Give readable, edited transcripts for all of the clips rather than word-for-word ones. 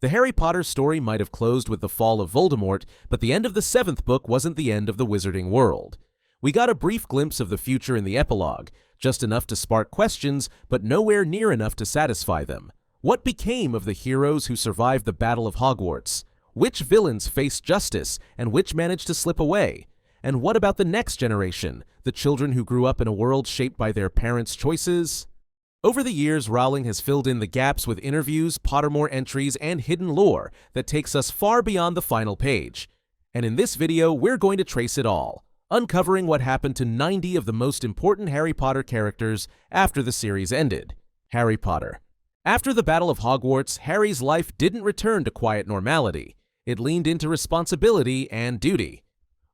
The Harry Potter story might have closed with the fall of Voldemort, but the end of the 7th book wasn't the end of the wizarding world. We got a brief glimpse of the future in the epilogue, just enough to spark questions, but nowhere near enough to satisfy them. What became of the heroes who survived the Battle of Hogwarts? Which villains faced justice, and which managed to slip away? And what about the next generation, the children who grew up in a world shaped by their parents' choices? Over the years, Rowling has filled in the gaps with interviews, Pottermore entries, and hidden lore that takes us far beyond the final page. And in this video, we're going to trace it all, uncovering what happened to 90 of the most important Harry Potter characters after the series ended. Harry Potter. After the Battle of Hogwarts, Harry's life didn't return to quiet normality. It leaned into responsibility and duty.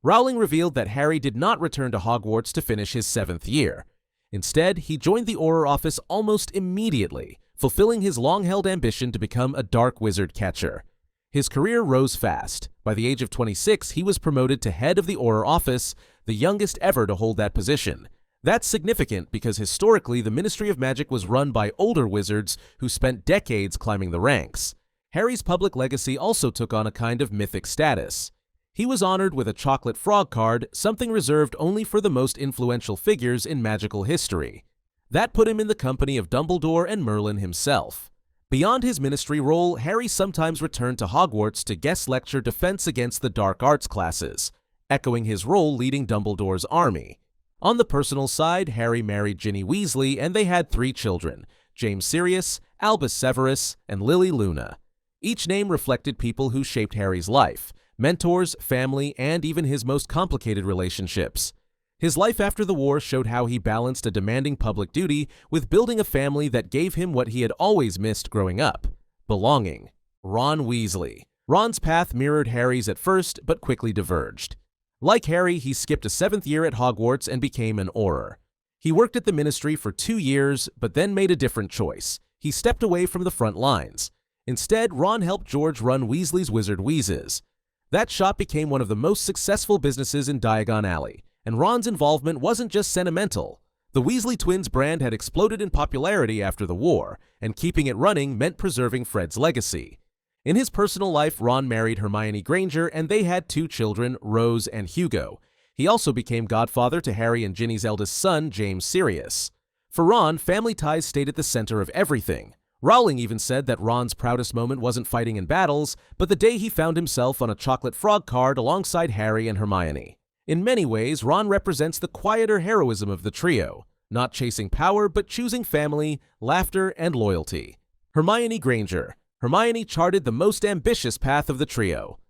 Rowling revealed that Harry did not return to Hogwarts to finish his 7th year. Instead, he joined the Auror office almost immediately, fulfilling his long-held ambition to become a dark wizard catcher. His career rose fast. By the age of 26, he was promoted to head of the Auror office, the youngest ever to hold that position. That's significant because historically the Ministry of Magic was run by older wizards who spent decades climbing the ranks. Harry's public legacy also took on a kind of mythic status. He was honored with a chocolate frog card, something reserved only for the most influential figures in magical history. That put him in the company of Dumbledore and Merlin himself. Beyond his ministry role, Harry sometimes returned to Hogwarts to guest lecture Defense Against the Dark Arts classes, echoing his role leading Dumbledore's army. On the personal side, Harry married Ginny Weasley and they had 3 children, James Sirius, Albus Severus, and Lily Luna. Each name reflected people who shaped Harry's life. Mentors, family, and even his most complicated relationships. His life after the war showed how he balanced a demanding public duty with building a family that gave him what he had always missed growing up: belonging. Ron Weasley. Ron's path mirrored Harry's at first, but quickly diverged. Like Harry, he skipped a 7th year at Hogwarts and became an Auror. He worked at the Ministry for 2 years, but then made a different choice. He stepped away from the front lines. Instead, Ron helped George run Weasley's Wizard Wheezes. That shop became one of the most successful businesses in Diagon Alley, and Ron's involvement wasn't just sentimental. The Weasley twins' brand had exploded in popularity after the war, and keeping it running meant preserving Fred's legacy. In his personal life, Ron married Hermione Granger, and they had 2 children, Rose and Hugo. He also became godfather to Harry and Ginny's eldest son, James Sirius. For Ron, family ties stayed at the center of everything. Rowling even said that Ron's proudest moment wasn't fighting in battles, but the day he found himself on a chocolate frog card alongside Harry and Hermione. In many ways, Ron represents the quieter heroism of the trio, not chasing power but choosing family, laughter, and loyalty. Hermione Granger. Hermione charted the most ambitious path of the trio.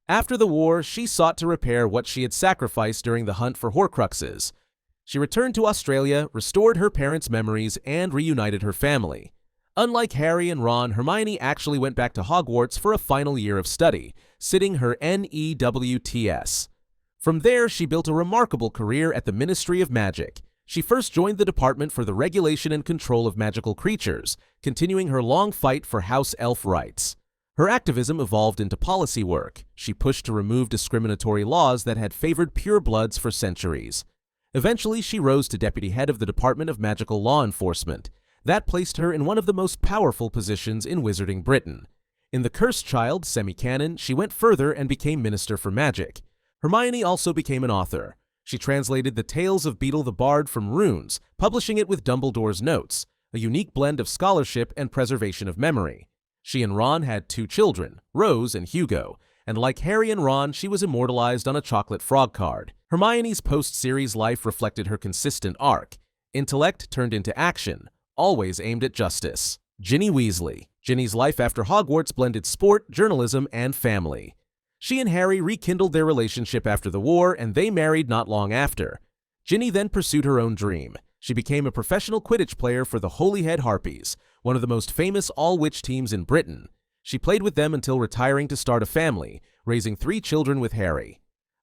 After the war, she sought to repair what she had sacrificed during the hunt for Horcruxes. She returned to Australia, restored her parents' memories, and reunited her family. Unlike Harry and Ron, Hermione actually went back to Hogwarts for a final year of study, sitting her NEWTS. From there, she built a remarkable career at the Ministry of Magic. She first joined the Department for the Regulation and Control of Magical Creatures, continuing her long fight for House Elf rights. Her activism evolved into policy work. She pushed to remove discriminatory laws that had favored purebloods for centuries. Eventually, she rose to deputy head of the Department of Magical Law Enforcement. That placed her in one of the most powerful positions in Wizarding Britain. In The Cursed Child, semi-canon, she went further and became Minister for Magic. Hermione also became an author. She translated the Tales of Beetle the Bard from runes, publishing it with Dumbledore's Notes, a unique blend of scholarship and preservation of memory. She and Ron had 2 children, Rose and Hugo, and like Harry and Ron, she was immortalized on a chocolate frog card. Hermione's post-series life reflected her consistent arc. Intellect turned into action, always aimed at justice. Ginny Weasley. Ginny's life after Hogwarts blended sport, journalism, and family. She and Harry rekindled their relationship after the war, and they married not long after. Ginny then pursued her own dream. She became a professional Quidditch player for the Holyhead Harpies, one of the most famous all-witch teams in Britain. She played with them until retiring to start a family, raising 3 children with Harry.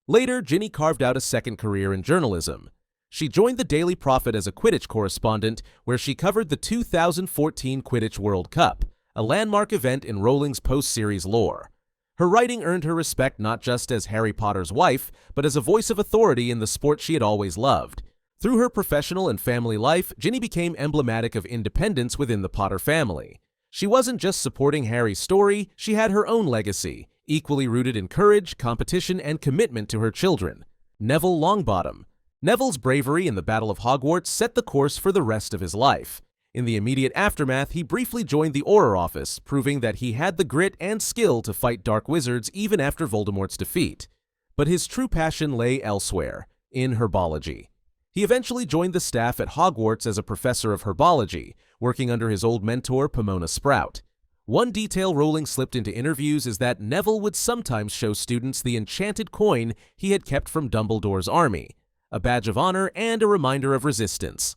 Later, Ginny carved out a second career in journalism. She joined the Daily Prophet as a Quidditch correspondent, where she covered the 2014 Quidditch World Cup, a landmark event in Rowling's post-series lore. Her writing earned her respect not just as Harry Potter's wife, but as a voice of authority in the sport she had always loved. Through her professional and family life, Ginny became emblematic of independence within the Potter family. She wasn't just supporting Harry's story, she had her own legacy, equally rooted in courage, competition, and commitment to her children. Neville Longbottom. Neville's bravery in the Battle of Hogwarts set the course for the rest of his life. In the immediate aftermath, he briefly joined the Auror Office, proving that he had the grit and skill to fight dark wizards even after Voldemort's defeat. But his true passion lay elsewhere, in herbology. He eventually joined the staff at Hogwarts as a professor of herbology, working under his old mentor Pomona Sprout. One detail Rowling slipped into interviews is that Neville would sometimes show students the enchanted coin he had kept from Dumbledore's army, a badge of honor and a reminder of resistance.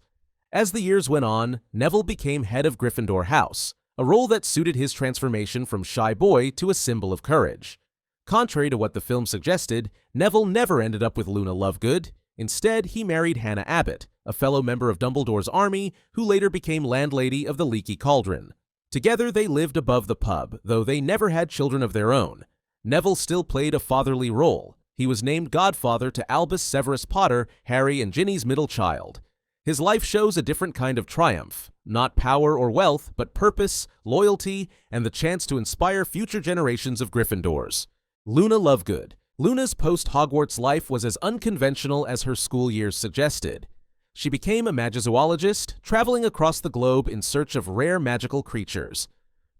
As the years went on, Neville became head of Gryffindor House, a role that suited his transformation from shy boy to a symbol of courage. Contrary to what the film suggested, Neville never ended up with Luna Lovegood. Instead, he married Hannah Abbott, a fellow member of Dumbledore's army who later became landlady of the Leaky Cauldron. Together, they lived above the pub, though they never had children of their own. Neville still played a fatherly role. He was named godfather to Albus Severus Potter, Harry and Ginny's middle child. His life shows a different kind of triumph, not power or wealth, but purpose, loyalty, and the chance to inspire future generations of Gryffindors. Luna Lovegood. Luna's post-Hogwarts life was as unconventional as her school years suggested. She became a magizoologist, traveling across the globe in search of rare magical creatures.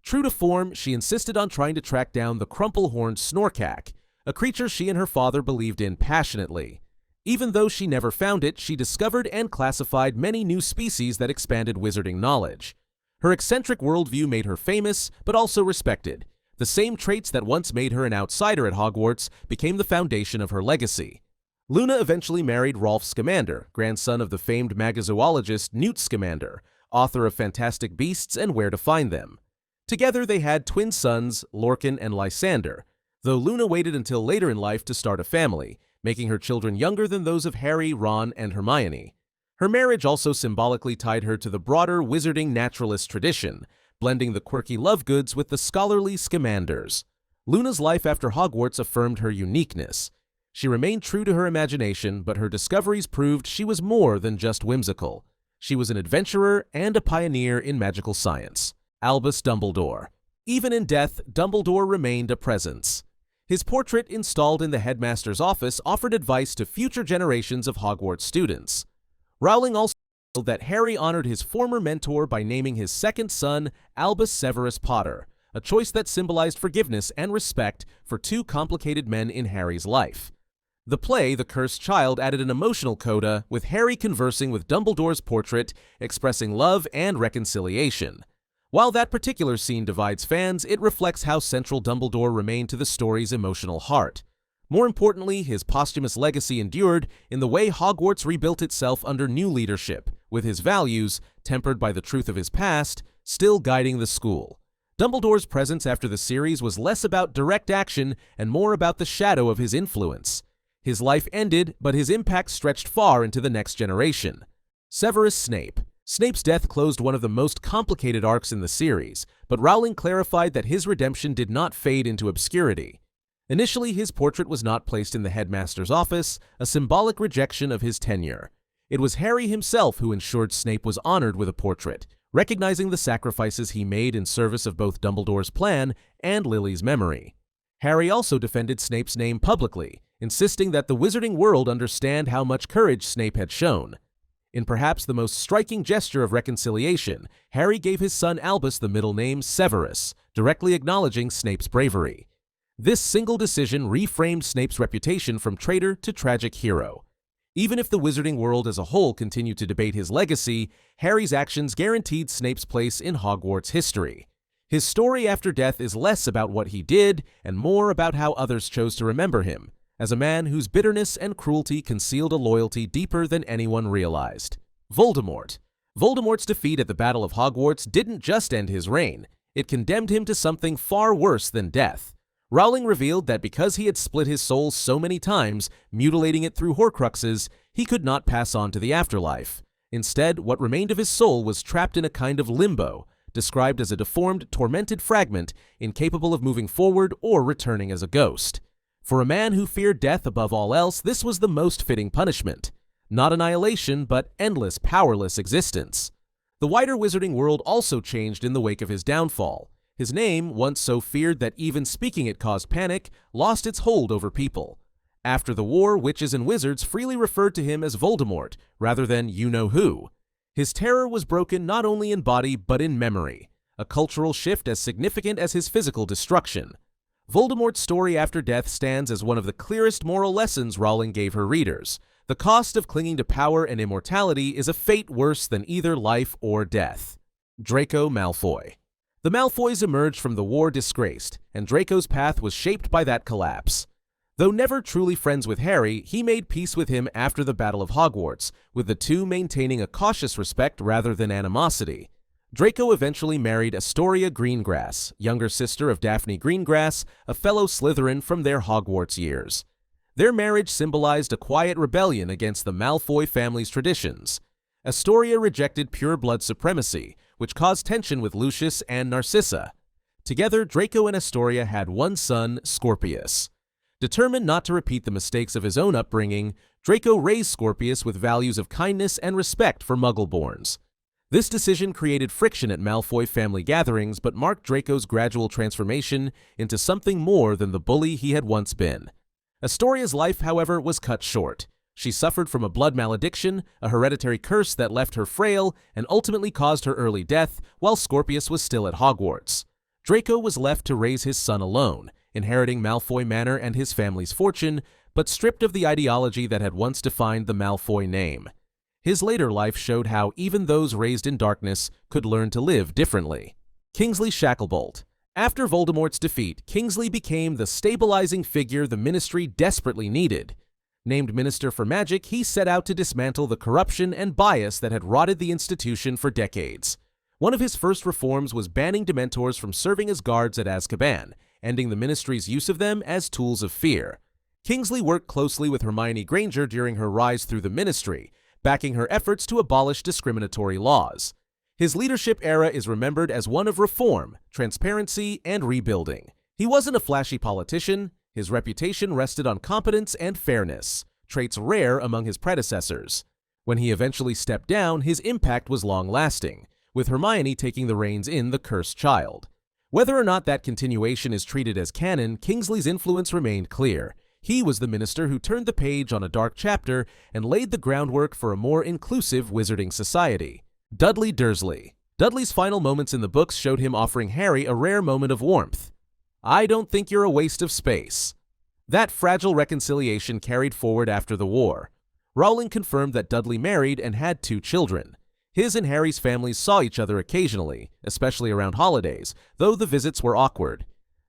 True to form, she insisted on trying to track down the crumple-horned Snorkack, a creature she and her father believed in passionately. Even though she never found it, she discovered and classified many new species that expanded wizarding knowledge. Her eccentric worldview made her famous, but also respected. The same traits that once made her an outsider at Hogwarts became the foundation of her legacy. Luna eventually married Rolf Scamander, grandson of the famed magazoologist Newt Scamander, author of Fantastic Beasts and Where to Find Them. Together they had twin sons, Lorcan and Lysander, though Luna waited until later in life to start a family, making her children younger than those of Harry, Ron, and Hermione. Her marriage also symbolically tied her to the broader wizarding naturalist tradition, blending the quirky Lovegoods with the scholarly Scamanders. Luna's life after Hogwarts affirmed her uniqueness. She remained true to her imagination, but her discoveries proved she was more than just whimsical. She was an adventurer and a pioneer in magical science. Albus Dumbledore. Even in death, Dumbledore remained a presence. His portrait installed in the headmaster's office offered advice to future generations of Hogwarts students. Rowling also revealed that Harry honored his former mentor by naming his second son Albus Severus Potter, a choice that symbolized forgiveness and respect for two complicated men in Harry's life. The play, The Cursed Child, added an emotional coda, with Harry conversing with Dumbledore's portrait, expressing love and reconciliation. While that particular scene divides fans, it reflects how central Dumbledore remained to the story's emotional heart. More importantly, his posthumous legacy endured in the way Hogwarts rebuilt itself under new leadership, with his values, tempered by the truth of his past, still guiding the school. Dumbledore's presence after the series was less about direct action and more about the shadow of his influence. His life ended, but his impact stretched far into the next generation. Severus Snape. Snape's death closed one of the most complicated arcs in the series, but Rowling clarified that his redemption did not fade into obscurity. Initially, his portrait was not placed in the headmaster's office, a symbolic rejection of his tenure. It was Harry himself who ensured Snape was honored with a portrait, recognizing the sacrifices he made in service of both Dumbledore's plan and Lily's memory. Harry also defended Snape's name publicly, insisting that the wizarding world understand how much courage Snape had shown. In perhaps the most striking gesture of reconciliation, Harry gave his son Albus the middle name Severus, directly acknowledging Snape's bravery. This single decision reframed Snape's reputation from traitor to tragic hero. Even if the wizarding world as a whole continued to debate his legacy, Harry's actions guaranteed Snape's place in Hogwarts history. His story after death is less about what he did and more about how others chose to remember him, as a man whose bitterness and cruelty concealed a loyalty deeper than anyone realized. Voldemort. Voldemort's defeat at the Battle of Hogwarts didn't just end his reign, it condemned him to something far worse than death. Rowling revealed that because he had split his soul so many times, mutilating it through Horcruxes, he could not pass on to the afterlife. Instead, what remained of his soul was trapped in a kind of limbo, described as a deformed, tormented fragment, incapable of moving forward or returning as a ghost. For a man who feared death above all else, this was the most fitting punishment. Not annihilation, but endless, powerless existence. The wider wizarding world also changed in the wake of his downfall. His name, once so feared that even speaking it caused panic, lost its hold over people. After the war, witches and wizards freely referred to him as Voldemort, rather than you-know-who. His terror was broken not only in body but in memory, a cultural shift as significant as his physical destruction. Voldemort's story after death stands as one of the clearest moral lessons Rowling gave her readers. The cost of clinging to power and immortality is a fate worse than either life or death. Draco Malfoy. The Malfoys emerged from the war disgraced, and Draco's path was shaped by that collapse. Though never truly friends with Harry, he made peace with him after the Battle of Hogwarts, with the two maintaining a cautious respect rather than animosity. Draco eventually married Astoria Greengrass, younger sister of Daphne Greengrass, a fellow Slytherin from their Hogwarts years. Their marriage symbolized a quiet rebellion against the Malfoy family's traditions. Astoria rejected pure-blood supremacy, which caused tension with Lucius and Narcissa. Together, Draco and Astoria had one son, Scorpius. Determined not to repeat the mistakes of his own upbringing, Draco raised Scorpius with values of kindness and respect for Muggleborns. This decision created friction at Malfoy family gatherings but marked Draco's gradual transformation into something more than the bully he had once been. Astoria's life, however, was cut short. She suffered from a blood malediction, a hereditary curse that left her frail and ultimately caused her early death while Scorpius was still at Hogwarts. Draco was left to raise his son alone, inheriting Malfoy Manor and his family's fortune, but stripped of the ideology that had once defined the Malfoy name. His later life showed how even those raised in darkness could learn to live differently. Kingsley Shacklebolt. After Voldemort's defeat, Kingsley became the stabilizing figure the Ministry desperately needed. Named Minister for Magic, he set out to dismantle the corruption and bias that had rotted the institution for decades. One of his first reforms was banning Dementors from serving as guards at Azkaban, ending the Ministry's use of them as tools of fear. Kingsley worked closely with Hermione Granger during her rise through the Ministry, backing her efforts to abolish discriminatory laws. His leadership era is remembered as one of reform, transparency, and rebuilding. He wasn't a flashy politician. His reputation rested on competence and fairness, traits rare among his predecessors. When he eventually stepped down, his impact was long-lasting, with Hermione taking the reins in The Cursed Child. Whether or not that continuation is treated as canon, Kingsley's influence remained clear. He was the minister who turned the page on a dark chapter and laid the groundwork for a more inclusive wizarding society. Dudley Dursley. Dudley's final moments in the books showed him offering Harry a rare moment of warmth. "I don't think you're a waste of space." That fragile reconciliation carried forward after the war. Rowling confirmed that Dudley married and had 2 children. His and Harry's families saw each other occasionally, especially around holidays, though the visits were awkward.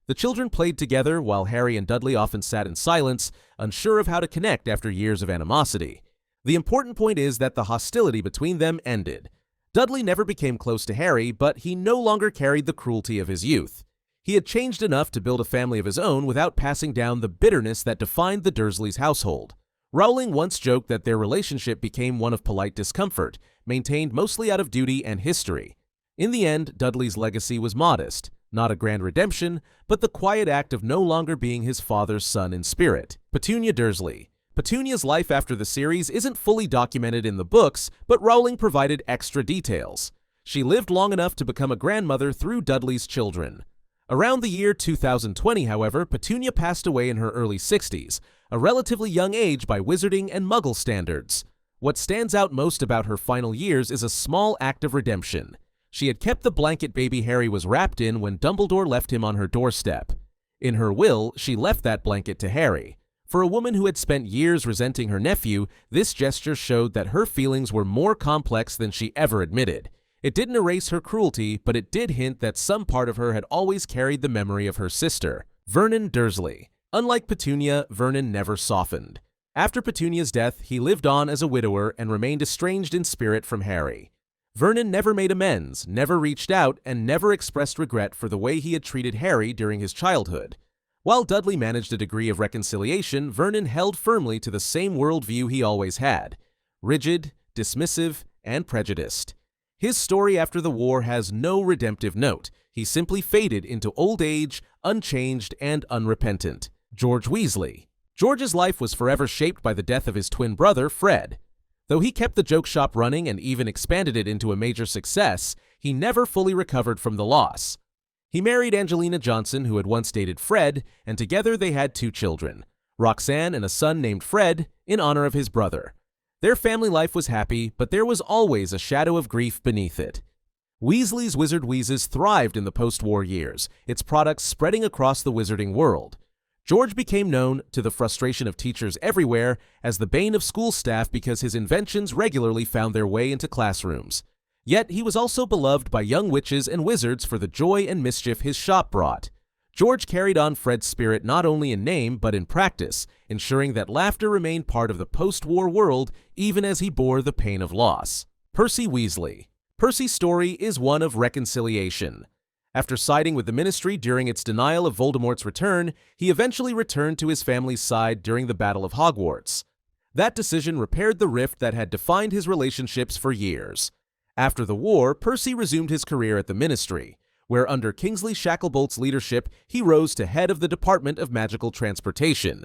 The children played together while Harry and Dudley often sat in silence, unsure of how to connect after years of animosity. The important point is that the hostility between them ended. Dudley never became close to Harry, but he no longer carried the cruelty of his youth. He had changed enough to build a family of his own without passing down the bitterness that defined the Dursleys' household. Rowling once joked that their relationship became one of polite discomfort, maintained mostly out of duty and history. In the end, Dudley's legacy was modest, not a grand redemption, but the quiet act of no longer being his father's son in spirit. Petunia Dursley. Petunia's life after the series isn't fully documented in the books, but Rowling provided extra details. She lived long enough to become a grandmother through Dudley's children. Around the year 2020, however, Petunia passed away in her early 60s, a relatively young age by wizarding and Muggle standards. What stands out most about her final years is a small act of redemption. She had kept the blanket baby Harry was wrapped in when Dumbledore left him on her doorstep. In her will, she left that blanket to Harry. For a woman who had spent years resenting her nephew, this gesture showed that her feelings were more complex than she ever admitted. It didn't erase her cruelty, but it did hint that some part of her had always carried the memory of her sister. Vernon Dursley. Unlike Petunia, Vernon never softened. After Petunia's death, he lived on as a widower and remained estranged in spirit from Harry. Vernon never made amends, never reached out, and never expressed regret for the way he had treated Harry during his childhood. While Dudley managed a degree of reconciliation, Vernon held firmly to the same worldview he always had: rigid, dismissive, and prejudiced. His story after the war has no redemptive note. He simply faded into old age, unchanged and unrepentant. George Weasley. George's life was forever shaped by the death of his twin brother, Fred. Though he kept the joke shop running and even expanded it into a major success, he never fully recovered from the loss. He married Angelina Johnson, who had once dated Fred, and together they had 2 children, Roxanne and a son named Fred, in honor of his brother. Their family life was happy, but there was always a shadow of grief beneath it. Weasley's Wizard Wheezes thrived in the post-war years, its products spreading across the wizarding world. George became known, to the frustration of teachers everywhere, as the bane of school staff because his inventions regularly found their way into classrooms. Yet he was also beloved by young witches and wizards for the joy and mischief his shop brought. George carried on Fred's spirit not only in name but in practice, ensuring that laughter remained part of the post-war world even as he bore the pain of loss. Percy Weasley. Percy's story is one of reconciliation. After siding with the Ministry during its denial of Voldemort's return, he eventually returned to his family's side during the Battle of Hogwarts. That decision repaired the rift that had defined his relationships for years. After the war, Percy resumed his career at the Ministry, where under Kingsley Shacklebolt's leadership, he rose to head of the Department of Magical Transportation.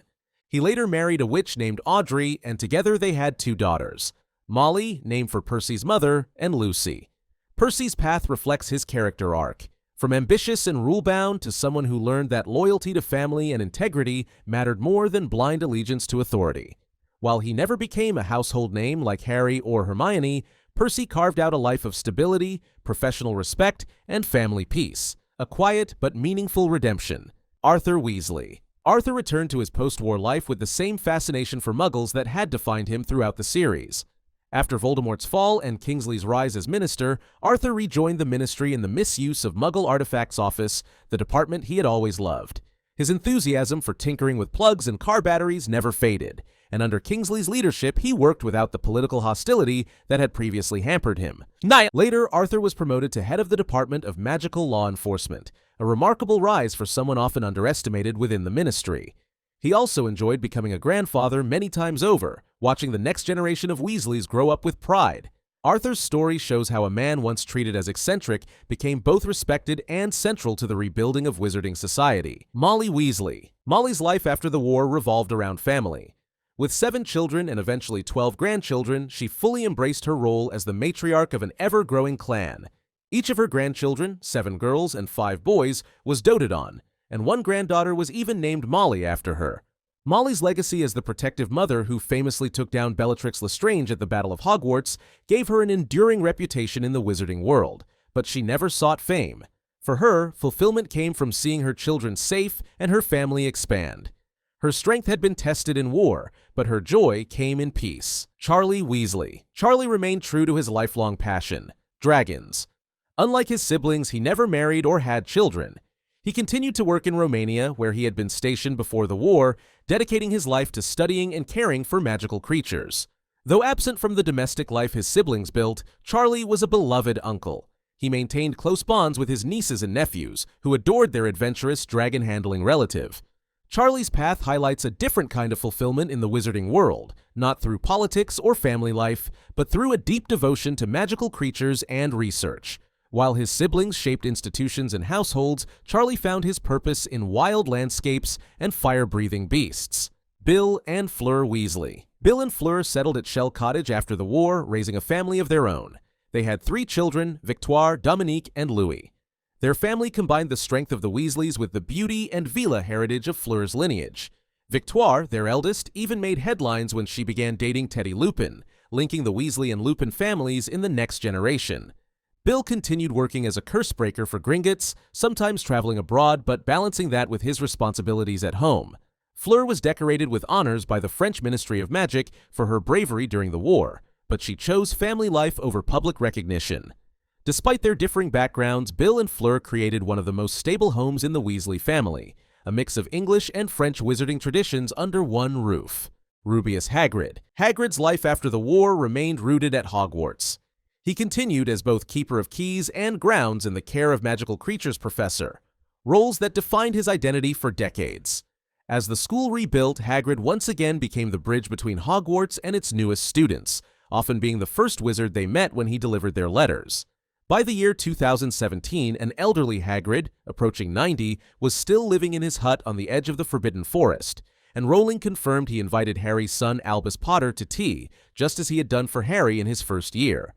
He later married a witch named Audrey, and together they had 2 daughters, Molly, named for Percy's mother, and Lucy. Percy's path reflects his character arc. From ambitious and rule-bound to someone who learned that loyalty to family and integrity mattered more than blind allegiance to authority. While he never became a household name like Harry or Hermione, Percy carved out a life of stability, professional respect, and family peace. A quiet but meaningful redemption. Arthur Weasley. Arthur returned to his post-war life with the same fascination for Muggles that had defined him throughout the series. After Voldemort's fall and Kingsley's rise as minister, Arthur rejoined the Ministry in the Misuse of Muggle Artifacts Office, the department he had always loved. His enthusiasm for tinkering with plugs and car batteries never faded, and under Kingsley's leadership he worked without the political hostility that had previously hampered him. Later, Arthur was promoted to head of the Department of Magical Law Enforcement, a remarkable rise for someone often underestimated within the Ministry. He also enjoyed becoming a grandfather many times over, watching the next generation of Weasleys grow up with pride. Arthur's story shows how a man once treated as eccentric became both respected and central to the rebuilding of wizarding society. Molly Weasley. Molly's life after the war revolved around family. With 7 children and eventually 12 grandchildren, she fully embraced her role as the matriarch of an ever-growing clan. Each of her grandchildren, 7 girls and 5 boys, was doted on, and one granddaughter was even named Molly after her. Molly's legacy as the protective mother who famously took down Bellatrix Lestrange at the Battle of Hogwarts gave her an enduring reputation in the wizarding world, but she never sought fame. For her, fulfillment came from seeing her children safe and her family expand. Her strength had been tested in war, but her joy came in peace. Charlie Weasley. Charlie remained true to his lifelong passion, dragons. Unlike his siblings, he never married or had children. He continued to work in Romania, where he had been stationed before the war, dedicating his life to studying and caring for magical creatures. Though absent from the domestic life his siblings built, Charlie was a beloved uncle. He maintained close bonds with his nieces and nephews, who adored their adventurous, dragon-handling relative. Charlie's path highlights a different kind of fulfillment in the wizarding world, not through politics or family life, but through a deep devotion to magical creatures and research. While his siblings shaped institutions and households, Charlie found his purpose in wild landscapes and fire-breathing beasts. Bill and Fleur Weasley. Bill and Fleur settled at Shell Cottage after the war, raising a family of their own. They had 3 children, Victoire, Dominique, and Louis. Their family combined the strength of the Weasleys with the beauty and villa heritage of Fleur's lineage. Victoire, their eldest, even made headlines when she began dating Teddy Lupin, linking the Weasley and Lupin families in the next generation. Bill continued working as a curse breaker for Gringotts, sometimes traveling abroad but balancing that with his responsibilities at home. Fleur was decorated with honors by the French Ministry of Magic for her bravery during the war, but she chose family life over public recognition. Despite their differing backgrounds, Bill and Fleur created one of the most stable homes in the Weasley family, a mix of English and French wizarding traditions under one roof. Rubeus Hagrid. Hagrid's life after the war remained rooted at Hogwarts. He continued as both Keeper of Keys and Grounds in the Care of Magical Creatures Professor, roles that defined his identity for decades. As the school rebuilt, Hagrid once again became the bridge between Hogwarts and its newest students, often being the first wizard they met when he delivered their letters. By the year 2017, an elderly Hagrid, approaching 90, was still living in his hut on the edge of the Forbidden Forest, and Rowling confirmed he invited Harry's son Albus Potter to tea, just as he had done for Harry in his first year.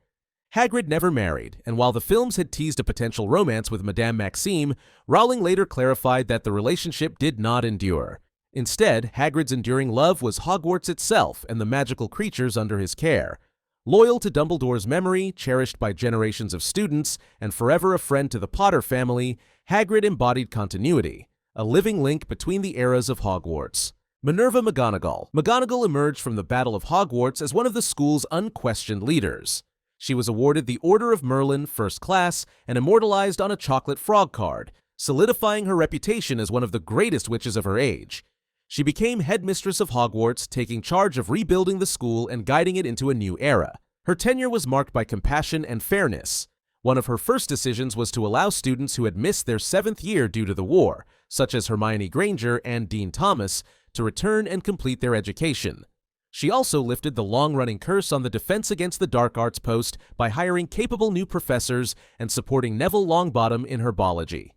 Hagrid never married, and while the films had teased a potential romance with Madame Maxime, Rowling later clarified that the relationship did not endure. Instead, Hagrid's enduring love was Hogwarts itself and the magical creatures under his care. Loyal to Dumbledore's memory, cherished by generations of students, and forever a friend to the Potter family, Hagrid embodied continuity, a living link between the eras of Hogwarts. Minerva McGonagall. McGonagall emerged from the Battle of Hogwarts as one of the school's unquestioned leaders. She was awarded the Order of Merlin First Class and immortalized on a chocolate frog card, solidifying her reputation as one of the greatest witches of her age. She became headmistress of Hogwarts, taking charge of rebuilding the school and guiding it into a new era. Her tenure was marked by compassion and fairness. One of her first decisions was to allow students who had missed their 7th year due to the war, such as Hermione Granger and Dean Thomas, to return and complete their education. She also lifted the long-running curse on the Defense Against the Dark Arts post by hiring capable new professors and supporting Neville Longbottom in herbology.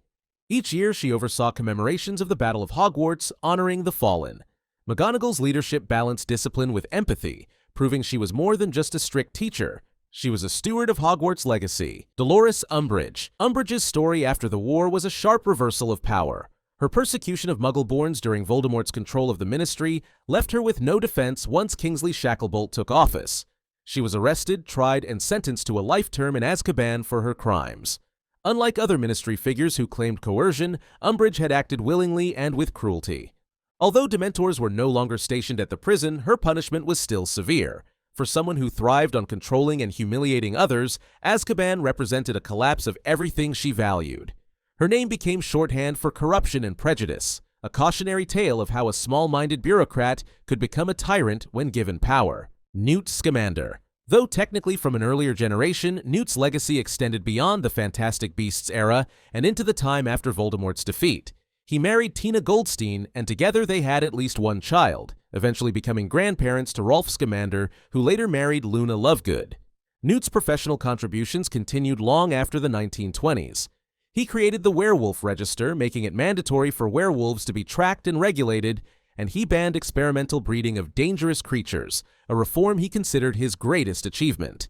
Each year, she oversaw commemorations of the Battle of Hogwarts, honoring the fallen. McGonagall's leadership balanced discipline with empathy, proving she was more than just a strict teacher. She was a steward of Hogwarts' legacy. Dolores Umbridge. Umbridge's story after the war was a sharp reversal of power. Her persecution of Muggleborns during Voldemort's control of the Ministry left her with no defense once Kingsley Shacklebolt took office. She was arrested, tried, and sentenced to a life term in Azkaban for her crimes. Unlike other Ministry figures who claimed coercion, Umbridge had acted willingly and with cruelty. Although Dementors were no longer stationed at the prison, her punishment was still severe. For someone who thrived on controlling and humiliating others, Azkaban represented a collapse of everything she valued. Her name became shorthand for corruption and prejudice, a cautionary tale of how a small-minded bureaucrat could become a tyrant when given power. Newt Scamander. Though technically from an earlier generation, Newt's legacy extended beyond the Fantastic Beasts era and into the time after Voldemort's defeat. He married Tina Goldstein, and together they had at least one child, eventually becoming grandparents to Rolf Scamander, who later married Luna Lovegood. Newt's professional contributions continued long after the 1920s. He created the Werewolf Register, making it mandatory for werewolves to be tracked and regulated, and he banned experimental breeding of dangerous creatures, a reform he considered his greatest achievement.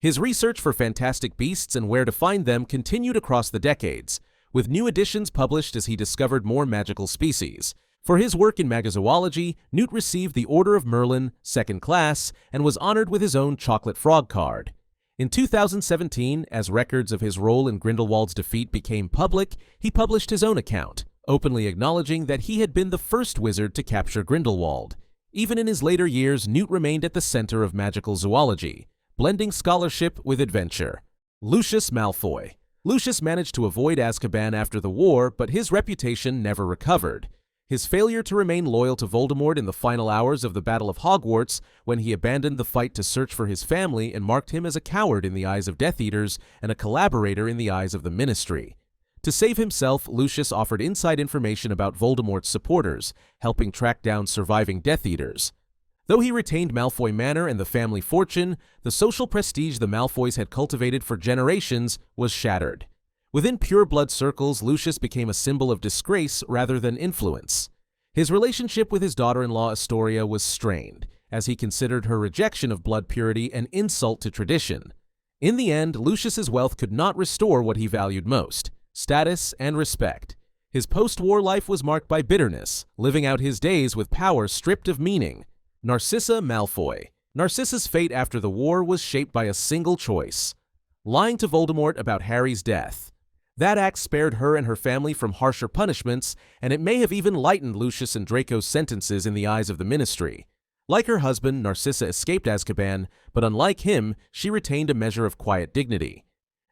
His research for fantastic beasts and where to find them continued across the decades, with new editions published as he discovered more magical species. For his work in Magazoology, Newt received the Order of Merlin, Second Class, and was honored with his own chocolate frog card. In 2017, as records of his role in Grindelwald's defeat became public, he published his own account, openly acknowledging that he had been the first wizard to capture Grindelwald. Even in his later years, Newt remained at the center of magical zoology, blending scholarship with adventure. Lucius Malfoy. Lucius managed to avoid Azkaban after the war, but his reputation never recovered. His failure to remain loyal to Voldemort in the final hours of the Battle of Hogwarts, when he abandoned the fight to search for his family and marked him as a coward in the eyes of Death Eaters and a collaborator in the eyes of the Ministry. To save himself, Lucius offered inside information about Voldemort's supporters, helping track down surviving Death Eaters. Though he retained Malfoy Manor and the family fortune, the social prestige the Malfoys had cultivated for generations was shattered. Within pure-blood circles, Lucius became a symbol of disgrace rather than influence. His relationship with his daughter-in-law Astoria was strained, as he considered her rejection of blood purity an insult to tradition. In the end, Lucius's wealth could not restore what he valued most: status and respect. His post-war life was marked by bitterness, living out his days with power stripped of meaning. Narcissa Malfoy. Narcissa's fate after the war was shaped by a single choice: lying to Voldemort about Harry's death. That act spared her and her family from harsher punishments, and it may have even lightened Lucius and Draco's sentences in the eyes of the Ministry. Like her husband, Narcissa escaped Azkaban, but unlike him, she retained a measure of quiet dignity.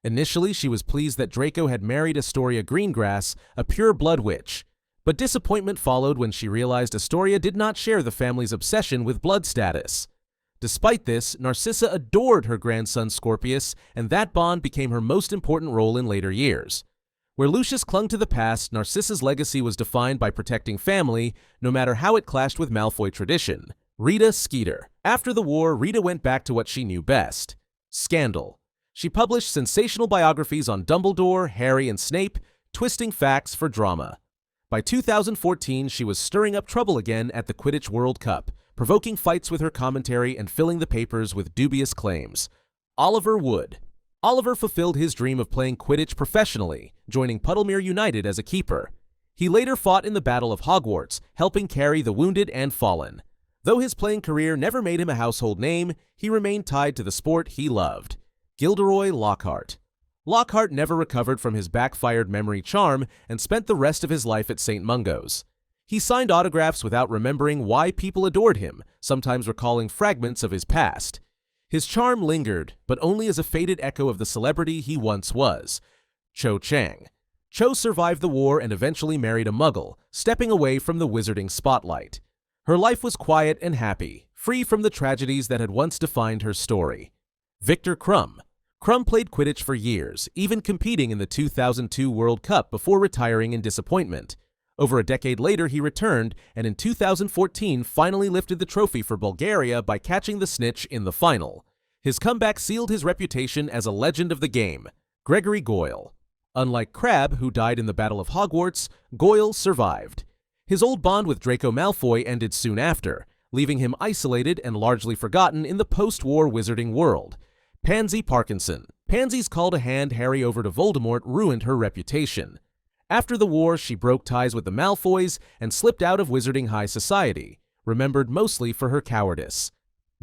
Initially, she was pleased that Draco had married Astoria Greengrass, a pure-blood witch. But disappointment followed when she realized Astoria did not share the family's obsession with blood status. Despite this, Narcissa adored her grandson Scorpius, and that bond became her most important role in later years. Where Lucius clung to the past, Narcissa's legacy was defined by protecting family, no matter how it clashed with Malfoy tradition. Rita Skeeter. After the war, Rita went back to what she knew best: scandal. She published sensational biographies on Dumbledore, Harry, and Snape, twisting facts for drama. By 2014, she was stirring up trouble again at the Quidditch World Cup, provoking fights with her commentary and filling the papers with dubious claims. Oliver Wood. Oliver fulfilled his dream of playing Quidditch professionally, joining Puddlemere United as a keeper. He later fought in the Battle of Hogwarts, helping carry the wounded and fallen. Though his playing career never made him a household name, he remained tied to the sport he loved. Gilderoy Lockhart. Lockhart never recovered from his backfired memory charm and spent the rest of his life at St. Mungo's. He signed autographs without remembering why people adored him, sometimes recalling fragments of his past. His charm lingered, but only as a faded echo of the celebrity he once was. Cho Chang. Cho survived the war and eventually married a Muggle, stepping away from the wizarding spotlight. Her life was quiet and happy, free from the tragedies that had once defined her story. Victor Krum. Krum played Quidditch for years, even competing in the 2002 World Cup before retiring in disappointment. Over a decade later, he returned, and in 2014 finally lifted the trophy for Bulgaria by catching the snitch in the final. His comeback sealed his reputation as a legend of the game. Gregory Goyle. Unlike Crabbe, who died in the Battle of Hogwarts, Goyle survived. His old bond with Draco Malfoy ended soon after, leaving him isolated and largely forgotten in the post-war wizarding world. Pansy Parkinson. Pansy's call to hand Harry over to Voldemort ruined her reputation. After the war, she broke ties with the Malfoys and slipped out of wizarding high society, remembered mostly for her cowardice.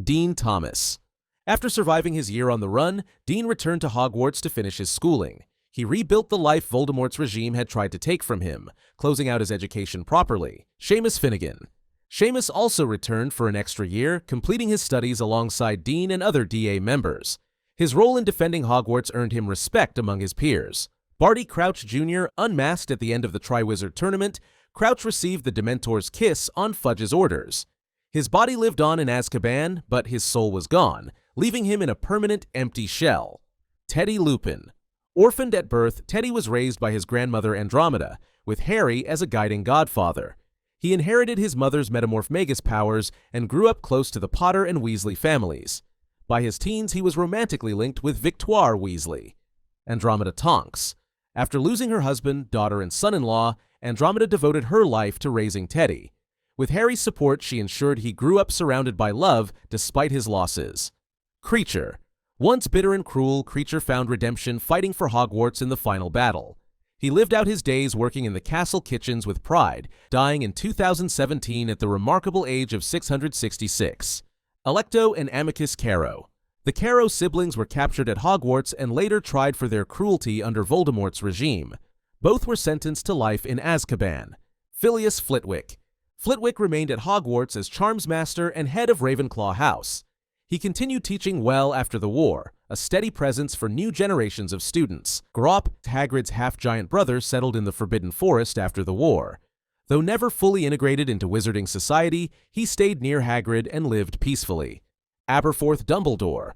Dean Thomas. After surviving his year on the run, Dean returned to Hogwarts to finish his schooling. He rebuilt the life Voldemort's regime had tried to take from him, closing out his education properly. Seamus Finnegan. Seamus also returned for an extra year, completing his studies alongside Dean and other DA members. His role in defending Hogwarts earned him respect among his peers. Barty Crouch Jr. unmasked at the end of the Triwizard Tournament, Crouch received the Dementor's kiss on Fudge's orders. His body lived on in Azkaban, but his soul was gone, leaving him in a permanent empty shell. Teddy Lupin. Orphaned at birth, Teddy was raised by his grandmother Andromeda, with Harry as a guiding godfather. He inherited his mother's Metamorph Magus powers and grew up close to the Potter and Weasley families. By his teens, he was romantically linked with Victoire Weasley. Andromeda Tonks. After losing her husband, daughter, and son-in-law, Andromeda devoted her life to raising Teddy. With Harry's support, she ensured he grew up surrounded by love despite his losses. Kreacher. Once bitter and cruel, Kreacher found redemption fighting for Hogwarts in the final battle. He lived out his days working in the castle kitchens with pride, dying in 2017 at the remarkable age of 666. Alecto and Amicus Carrow. The Carrow siblings were captured at Hogwarts and later tried for their cruelty under Voldemort's regime. Both were sentenced to life in Azkaban. Filius Flitwick. Flitwick remained at Hogwarts as Charms Master and head of Ravenclaw House. He continued teaching well after the war, a steady presence for new generations of students. Grawp, Hagrid's half-giant brother, settled in the Forbidden Forest after the war. Though never fully integrated into wizarding society, he stayed near Hagrid and lived peacefully. Aberforth Dumbledore.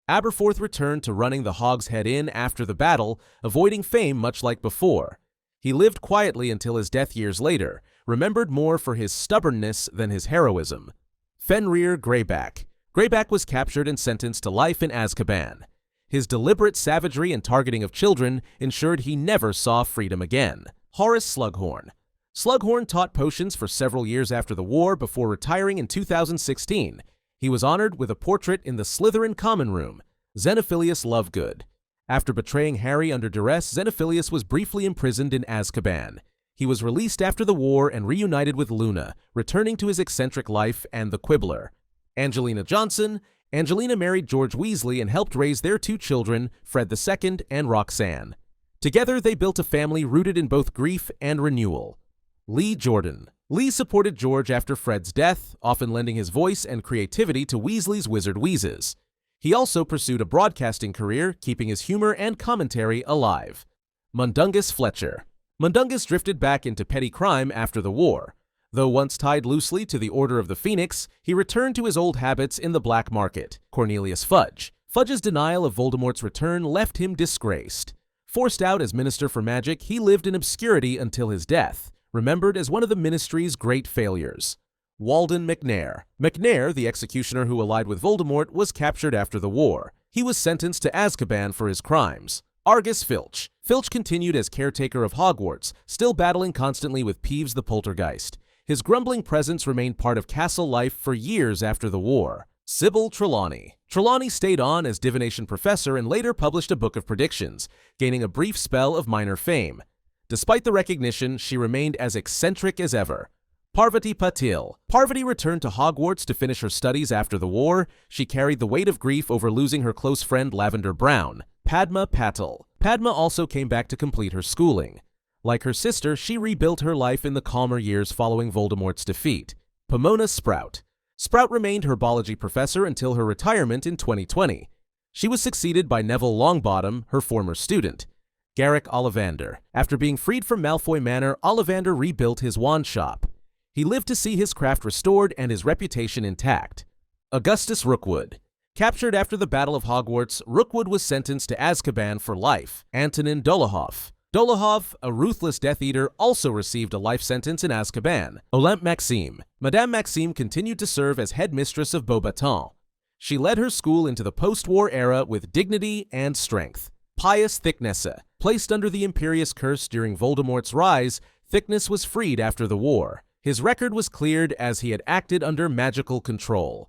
Aberforth returned to running the Hog's Head Inn after the battle, avoiding fame much like before. He lived quietly until his death years later, remembered more for his stubbornness than his heroism. Fenrir Greyback. Greyback was captured and sentenced to life in Azkaban. His deliberate savagery and targeting of children ensured he never saw freedom again. Horace Slughorn. Slughorn taught potions for several years after the war before retiring in 2016. He was honored with a portrait in the Slytherin Common Room. Xenophilius Lovegood. After betraying Harry under duress, Xenophilius was briefly imprisoned in Azkaban. He was released after the war and reunited with Luna, returning to his eccentric life and the Quibbler. Angelina Johnson. Angelina married George Weasley and helped raise their two children, Fred II and Roxanne. Together, they built a family rooted in both grief and renewal. Lee Jordan. Lee supported George after Fred's death, often lending his voice and creativity to Weasley's Wizard Wheezes. He also pursued a broadcasting career, keeping his humor and commentary alive. Mundungus Fletcher. Mundungus drifted back into petty crime after the war. Though once tied loosely to the Order of the Phoenix, he returned to his old habits in the black market. Cornelius Fudge. Fudge's denial of Voldemort's return left him disgraced. Forced out as Minister for Magic, he lived in obscurity until his death, remembered as one of the Ministry's great failures. Walden McNair. McNair, the executioner who allied with Voldemort, was captured after the war. He was sentenced to Azkaban for his crimes. Argus Filch. Filch continued as caretaker of Hogwarts, still battling constantly with Peeves the Poltergeist. His grumbling presence remained part of castle life for years after the war. Sybil Trelawney. Trelawney stayed on as divination professor and later published a book of predictions, gaining a brief spell of minor fame. Despite the recognition, she remained as eccentric as ever. Parvati Patil. Parvati returned to Hogwarts to finish her studies after the war. She carried the weight of grief over losing her close friend Lavender Brown. Padma Patil. Padma also came back to complete her schooling. Like her sister, she rebuilt her life in the calmer years following Voldemort's defeat. Pomona Sprout. Sprout remained herbology professor until her retirement in 2020. She was succeeded by Neville Longbottom, her former student. Garrick Ollivander. After being freed from Malfoy Manor, Ollivander rebuilt his wand shop. He lived to see his craft restored and his reputation intact. Augustus Rookwood. Captured after the Battle of Hogwarts, Rookwood was sentenced to Azkaban for life. Antonin Dolohov. Dolohov, a ruthless Death Eater, also received a life sentence in Azkaban. Olympe Maxime. Madame Maxime continued to serve as headmistress of Beauxbatons. She led her school into the post-war era with dignity and strength. Pius Thicknesse. Placed under the Imperious Curse during Voldemort's rise, Thicknesse was freed after the war. His record was cleared as he had acted under magical control.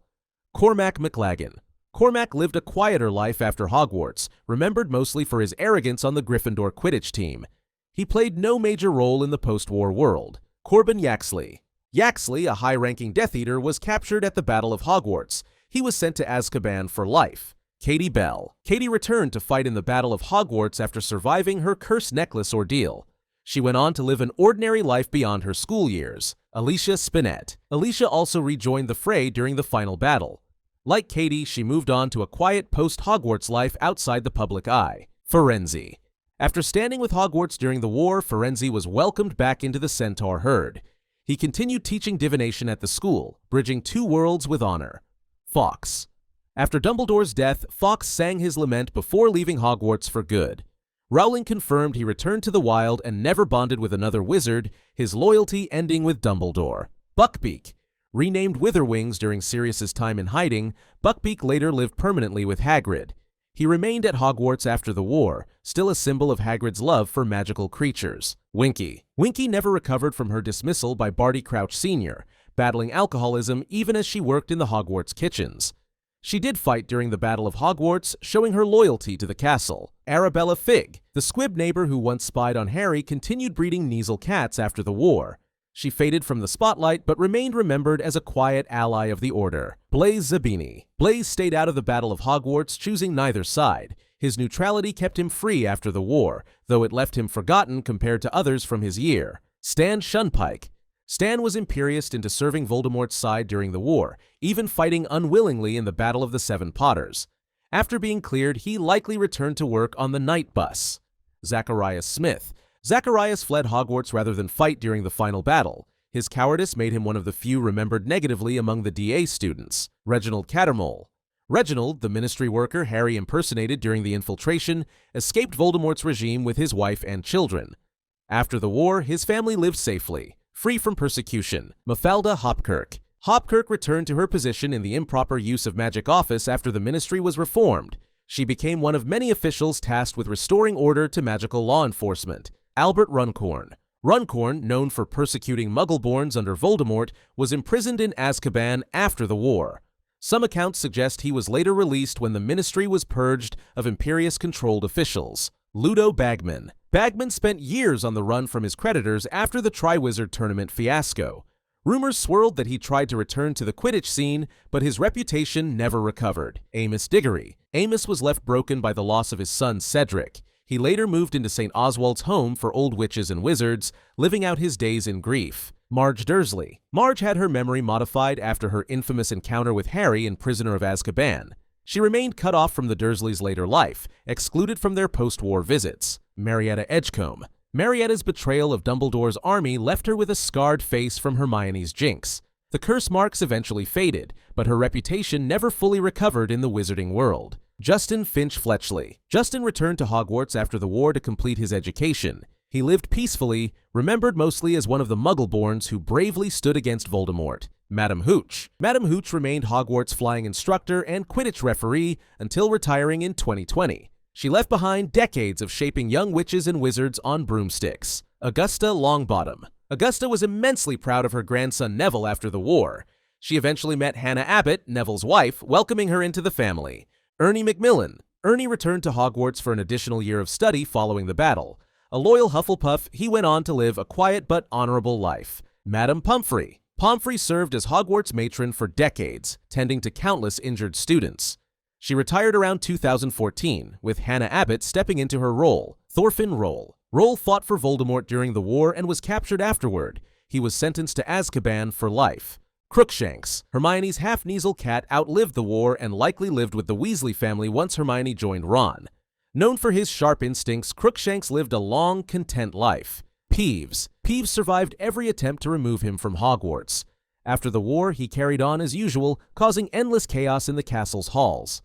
Cormac McLaggen. Cormac lived a quieter life after Hogwarts, remembered mostly for his arrogance on the Gryffindor Quidditch team. He played no major role in the post-war world. Corbin Yaxley. Yaxley, a high-ranking Death Eater, was captured at the Battle of Hogwarts. He was sent to Azkaban for life. Katie Bell. Katie returned to fight in the Battle of Hogwarts after surviving her cursed necklace ordeal. She went on to live an ordinary life beyond her school years. Alicia Spinette. Alicia also rejoined the fray during the final battle. Like Katie, she moved on to a quiet post-Hogwarts life outside the public eye. Firenze. After standing with Hogwarts during the war, Firenze was welcomed back into the Centaur herd. He continued teaching divination at the school, bridging two worlds with honor. Fawkes. After Dumbledore's death, Fawkes sang his lament before leaving Hogwarts for good. Rowling confirmed he returned to the wild and never bonded with another wizard, his loyalty ending with Dumbledore. Buckbeak. Renamed Witherwings during Sirius's time in hiding, Buckbeak later lived permanently with Hagrid. He remained at Hogwarts after the war, still a symbol of Hagrid's love for magical creatures. Winky. Winky never recovered from her dismissal by Barty Crouch Sr., battling alcoholism even as she worked in the Hogwarts kitchens. She did fight during the Battle of Hogwarts, showing her loyalty to the castle. Arabella Figg. The squib neighbor who once spied on Harry continued breeding Kneazle cats after the war. She faded from the spotlight but remained remembered as a quiet ally of the Order. Blaise Zabini. Blaise stayed out of the Battle of Hogwarts, choosing neither side. His neutrality kept him free after the war, though it left him forgotten compared to others from his year. Stan Shunpike. Stan was Imperious into serving Voldemort's side during the war, even fighting unwillingly in the Battle of the Seven Potters. After being cleared, he likely returned to work on the night bus. Zacharias Smith. Zacharias fled Hogwarts rather than fight during the final battle. His cowardice made him one of the few remembered negatively among the DA students. Reginald Cattermole. Reginald, the ministry worker Harry impersonated during the infiltration, escaped Voldemort's regime with his wife and children. After the war, his family lived safely, free from persecution. Mafalda Hopkirk. Hopkirk returned to her position in the improper use of magic office after the ministry was reformed. She became one of many officials tasked with restoring order to magical law enforcement. Albert Runcorn. Runcorn, known for persecuting Muggleborns under Voldemort, was imprisoned in Azkaban after the war. Some accounts suggest he was later released when the ministry was purged of Imperius-controlled officials. Ludo Bagman. Bagman spent years on the run from his creditors after the Triwizard Tournament fiasco. Rumors swirled that he tried to return to the Quidditch scene, but his reputation never recovered. Amos Diggory. Amos was left broken by the loss of his son Cedric. He later moved into St. Oswald's home for old witches and wizards, living out his days in grief. Marge Dursley. Marge had her memory modified after her infamous encounter with Harry in Prisoner of Azkaban. She remained cut off from the Dursleys' later life, excluded from their post-war visits. Marietta Edgecombe. Marietta's betrayal of Dumbledore's army left her with a scarred face from Hermione's jinx. The curse marks eventually faded, but her reputation never fully recovered in the wizarding world. Justin Finch Fletchley. Justin returned to Hogwarts after the war to complete his education. He lived peacefully, remembered mostly as one of the Muggleborns who bravely stood against Voldemort. Madam Hooch. Madam Hooch remained Hogwarts flying instructor and Quidditch referee until retiring in 2020. She left behind decades of shaping young witches and wizards on broomsticks. Augusta Longbottom. Augusta was immensely proud of her grandson Neville after the war. She eventually met Hannah Abbott, Neville's wife, welcoming her into the family. Ernie Macmillan. Ernie returned to Hogwarts for an additional year of study following the battle. A loyal Hufflepuff, he went on to live a quiet but honorable life. Madam Pomfrey. Pomfrey served as Hogwarts matron for decades, tending to countless injured students. She retired around 2014, with Hannah Abbott stepping into her role. Thorfinn Roll. Roll fought for Voldemort during the war and was captured afterward. He was sentenced to Azkaban for life. Crookshanks. Hermione's half-Kneazle cat outlived the war and likely lived with the Weasley family once Hermione joined Ron. Known for his sharp instincts, Crookshanks lived a long, content life. Peeves. Peeves survived every attempt to remove him from Hogwarts. After the war, he carried on as usual, causing endless chaos in the castle's halls.